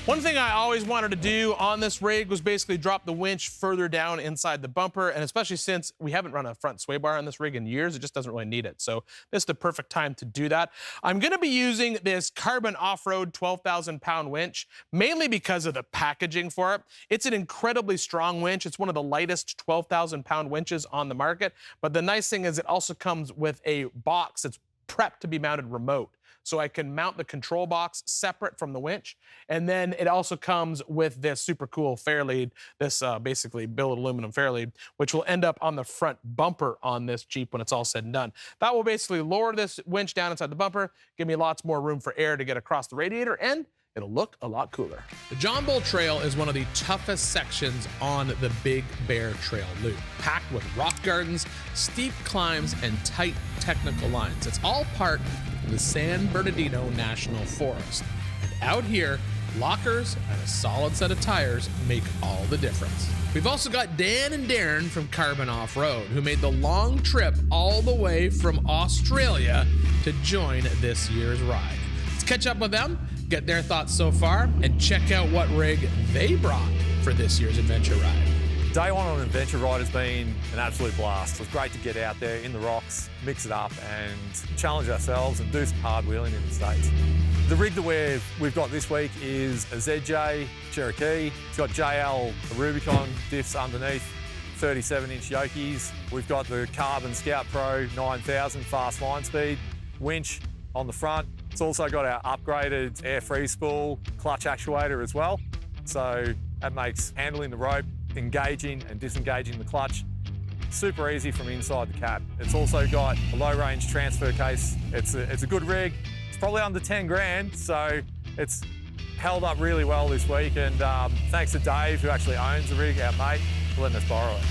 One thing I always wanted to do on this rig was basically drop the winch further down inside the bumper, and especially since we haven't run a front sway bar on this rig in years, it just doesn't really need it. So this is the perfect time to do that. I'm gonna be using this Carbon Offroad 12,000-pound winch, mainly because of the packaging for it. It's an incredibly strong winch. It's one of the lightest 12,000-pound winches on the market, but the nice thing is it also comes with a box that's prepped to be mounted remote. So I can mount the control box separate from the winch. And then it also comes with this super cool fairlead, this basically billet aluminum fairlead, which will end up on the front bumper on this Jeep when it's all said and done. That will basically lower this winch down inside the bumper, give me lots more room for air to get across the radiator, and it'll look a lot cooler. The John Bull Trail is one of the toughest sections on the Big Bear Trail loop, packed with rock gardens, steep climbs, and tight technical lines. It's all part of the San Bernardino National Forest. And out here, lockers and a solid set of tires make all the difference. We've also got Dan and Darren from Carbon Offroad, who made the long trip all the way from Australia to join this year's ride. Let's catch up with them, get their thoughts so far, and check out what rig they brought for this year's adventure ride. Day one on an adventure ride has been an absolute blast. It was great to get out there in the rocks, mix it up and challenge ourselves and do some hard wheeling in the States. The rig that we've got this week is a ZJ Cherokee. It's got JL Rubicon diffs underneath, 37-inch yokies. We've got the Carbon Scout Pro 9000 fast line speed, winch on the front. It's also got our upgraded air-free spool clutch actuator as well. So that makes handling the rope, engaging and disengaging the clutch super easy from inside the cab. It's also got a low-range transfer case. It's a good rig. It's probably under 10 grand, so it's held up really well this week. And thanks to Dave, who actually owns the rig, our mate, for letting us borrow it.